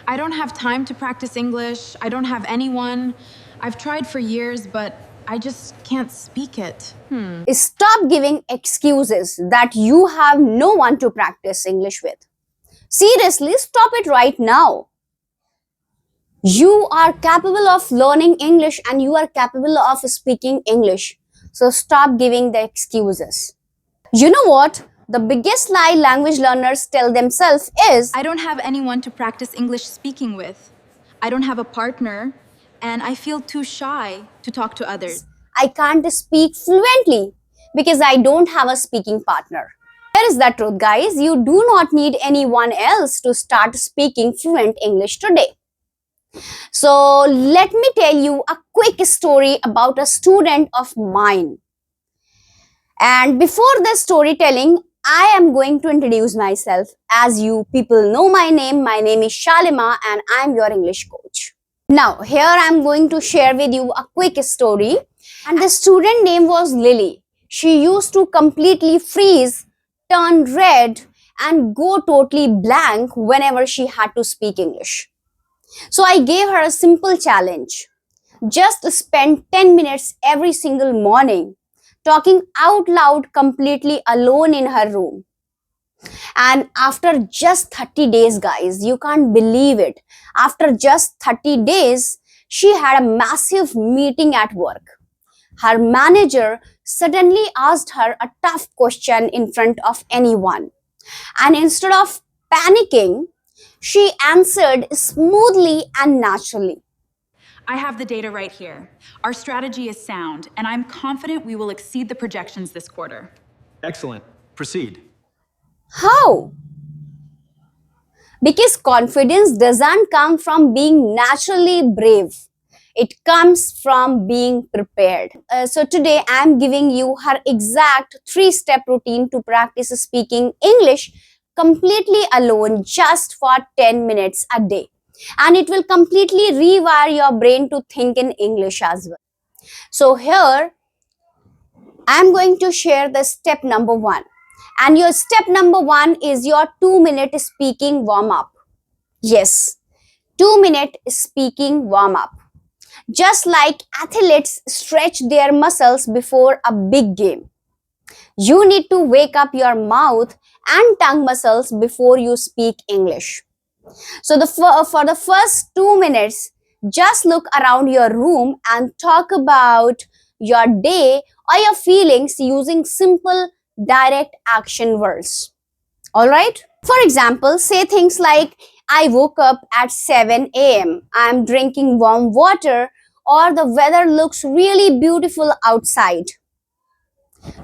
I don't have time to practice English. I don't have anyone. I've tried for years, but I just can't speak it. Stop giving excuses that you have no one to practice English with. Seriously, stop it right now. You are capable of learning English and you are capable of speaking English. So stop giving the excuses. You know what? The biggest lie language learners tell themselves is, I don't have anyone to practice English speaking with. I don't have a partner, and I feel too shy to talk to others. I can't speak fluently because I don't have a speaking partner. Here is the truth, guys. You do not need anyone else to start speaking fluent English today. So let me tell you a quick story about a student of mine. And before the storytelling, I am going to introduce myself. As you people know my name is Shalima and I am your English coach. Now, here I am going to share with you a quick story. And the student name was Lily. She used to completely freeze, turn red, and go totally blank whenever she had to speak English. So I gave her a simple challenge. Just spend 10 minutes every single morning talking out loud completely alone in her room. And after just 30 days, guys, you can't believe it. After just 30 days, she had a massive meeting at work. Her manager suddenly asked her a tough question in front of anyone. And instead of panicking, she answered smoothly and naturally. I have the data right here. Our strategy is sound, and I'm confident we will exceed the projections this quarter. Excellent. Proceed. How? Because confidence doesn't come from being naturally brave. It comes from being prepared. So today I'm giving you her exact 3-step routine to practice speaking English completely alone just for 10 minutes a day. And it will completely rewire your brain to think in English as well. So here I'm going to share the step number 1. And your step number 1 is your 2-minute speaking warm-up. Yes, 2-minute speaking warm-up. Just like athletes stretch their muscles before a big game, you need to wake up your mouth and tongue muscles before you speak English. So for the first 2 minutes, just look around your room and talk about your day or your feelings using simple direct action words. Alright? For example, say things like, I woke up at 7 a.m. I'm drinking warm water, or the weather looks really beautiful outside.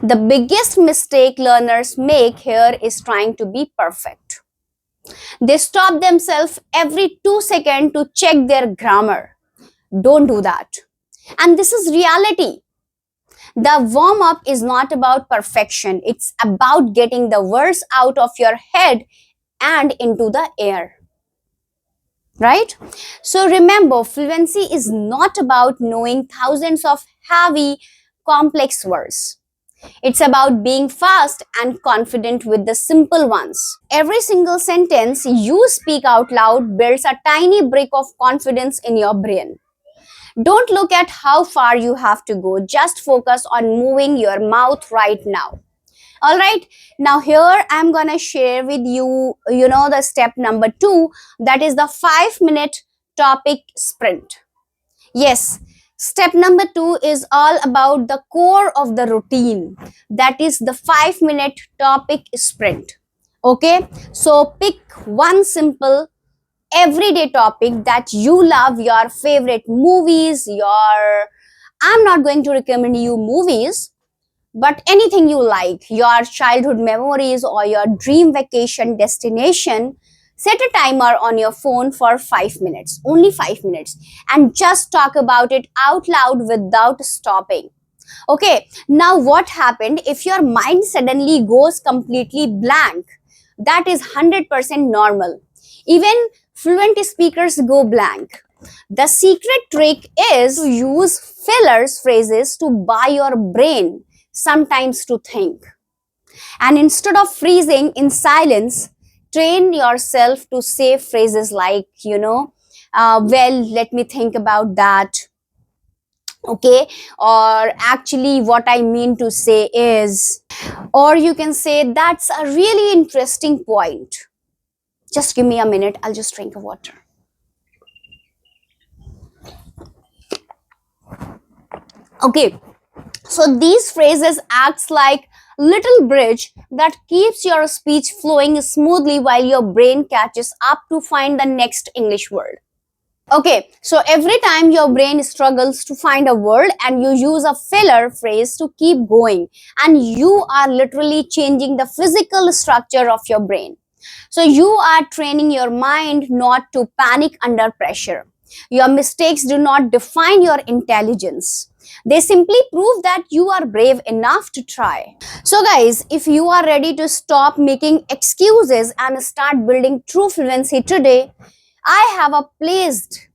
The biggest mistake learners make here is trying to be perfect. They stop themselves every 2 seconds to check their grammar. Don't do that. And this is reality. The warm-up is not about perfection. It's about getting the words out of your head and into the air. Right? So remember, fluency is not about knowing thousands of heavy, complex words. It's about being fast and confident with the simple ones. Every single sentence you speak out loud builds a tiny brick of confidence in your brain. Don't look at how far you have to go. Just focus on moving your mouth right now. Alright, now here I'm gonna share with you, the step number 2, that is the 5-minute topic sprint. Yes, step number 2 is all about the core of the routine. That is the 5-minute topic sprint. Okay, so pick one simple everyday topic that you love, your favorite movies, I'm not going to recommend you movies, but anything you like, your childhood memories or your dream vacation destination. Set a timer on your phone for 5 minutes, only 5 minutes, and just talk about it out loud without stopping. Okay, now what happened if your mind suddenly goes completely blank? That is 100% normal. Even fluent speakers go blank. The secret trick is to use fillers phrases to buy your brain sometimes to think. And instead of freezing in silence, train yourself to say phrases like, well, let me think about that. Okay, or actually, what I mean to say is, or you can say, that's a really interesting point. Just give me a minute, I'll just drink a water. Okay, so these phrases acts like little bridge that keeps your speech flowing smoothly while your brain catches up to find the next English word. Okay, so every time your brain struggles to find a word and you use a filler phrase to keep going, and you are literally changing the physical structure of your brain. So you are training your mind not to panic under pressure. Your mistakes do not define your intelligence. They simply prove that you are brave enough to try. So guys, if you are ready to stop making excuses and start building true fluency today, I have a placed.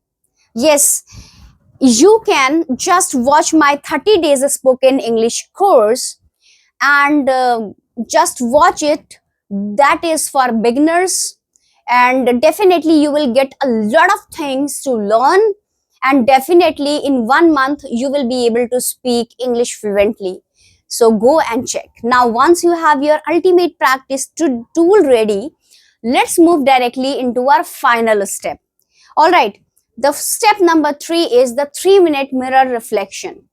Yes, you can just watch my 30 days spoken English course and just watch it. That is for beginners, and definitely you will get a lot of things to learn, and definitely in 1 month you will be able to speak English fluently. So go and check. Now once you have your ultimate practice tool ready, let's move directly into our final step. All right, the step number 3 is the 3-minute mirror reflection.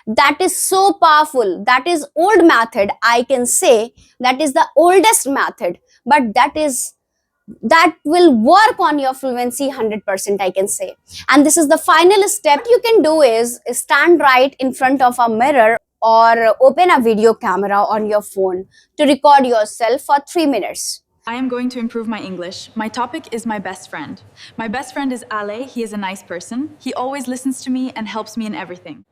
That is so powerful. That is old method. I can say that is the oldest method, but that will work on your fluency 100%, I can say. And this is the final step you can do is stand right in front of a mirror or open a video camera on your phone to record yourself for 3 minutes. I am going to improve my English. My topic is my best friend. My best friend is Ale. He is a nice person. He always listens to me and helps me in everything.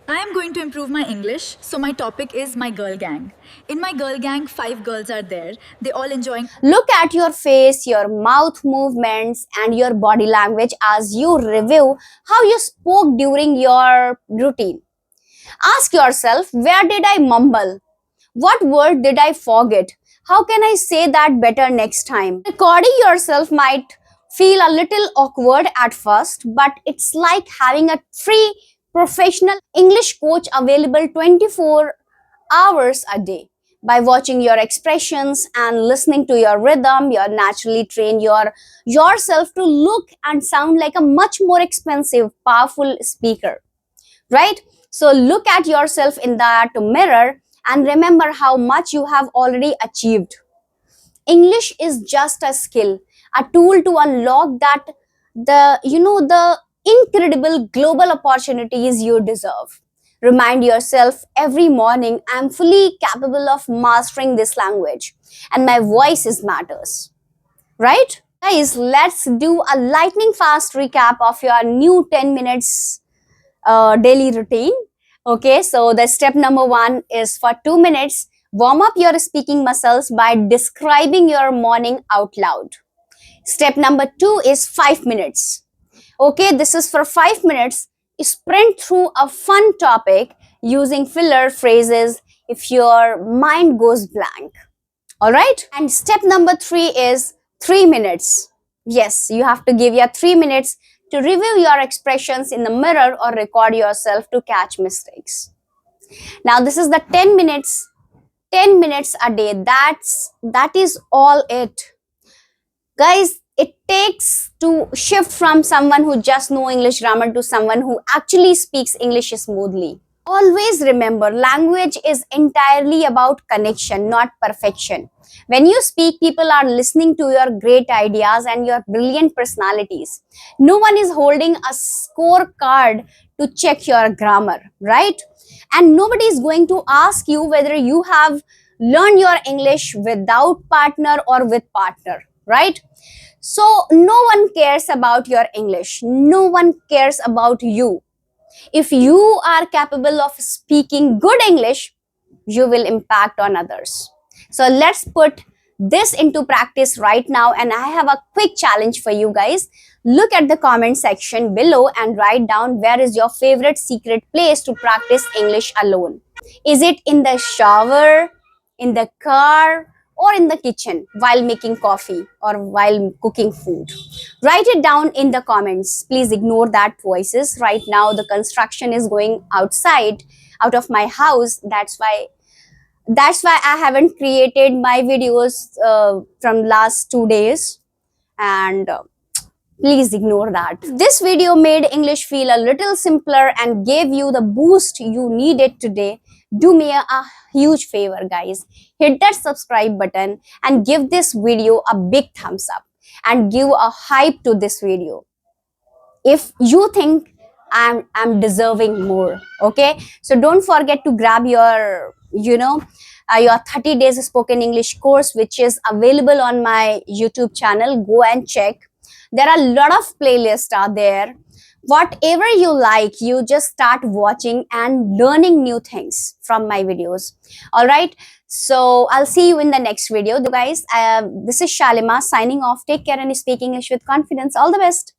I am going to improve my English, so my topic is my girl gang. In my girl gang, 5 girls are there. They all enjoying. Look at your face, your mouth movements, and your body language as you review how you spoke during your routine. Ask yourself, where did I mumble? What word did I forget? How can I say that better next time? Recording yourself might feel a little awkward at first, but it's like having a free professional English coach available 24 hours a day. By watching your expressions and listening to your rhythm, you naturally train yourself to look and sound like a much more expensive, powerful speaker. Right? So look at yourself in that mirror and remember how much you have already achieved. English is just a skill, a tool to unlock the incredible global opportunities you deserve. Remind yourself every morning, I'm fully capable of mastering this language and my voice is matters. Right? Guys, let's do a lightning fast recap of your new 10 minutes daily routine. Okay, so the step number 1 is for 2 minutes, warm up your speaking muscles by describing your morning out loud. Step number 2 is 5 minutes. Okay, this is for 5 minutes. Sprint through a fun topic using filler phrases if your mind goes blank. All right, and step number 3 is 3 minutes. Yes, you have to give your 3 minutes to review your expressions in the mirror or record yourself to catch mistakes. Now this is the 10 minutes a day. That is all it. Guys, it takes to shift from someone who just know English grammar to someone who actually speaks English smoothly. Always remember, language is entirely about connection, not perfection. When you speak, people are listening to your great ideas and your brilliant personalities. No one is holding a scorecard to check your grammar, right? And nobody is going to ask you whether you have learned your English without partner or with partner, right? So no one cares about your English. No one cares about you. If you are capable of speaking good English, you will impact on others. So let's put this into practice right now, and I have a quick challenge for you guys. Look at the comment section below and write down where is your favorite secret place to practice English alone. Is it in the shower, in the car, or in the kitchen while making coffee or while cooking food? Write it down in the comments. Please ignore that voices. Right now the construction is going outside out of my house. That's why I haven't created my videos from last 2 days, and please ignore that. This video made English feel a little simpler and gave you the boost you needed today. Do me a huge favor, guys. Hit that subscribe button and give this video a big thumbs up and give a hype to this video if you think I'm deserving more. Okay, so don't forget to grab your your 30 days spoken English course, which is available on my YouTube channel. Go and check. There are a lot of playlists out there. Whatever you like, you just start watching and learning new things from my videos. All right, so I'll see you in the next video, guys. This is Shalima signing off. Take care and speak English with confidence. All the best.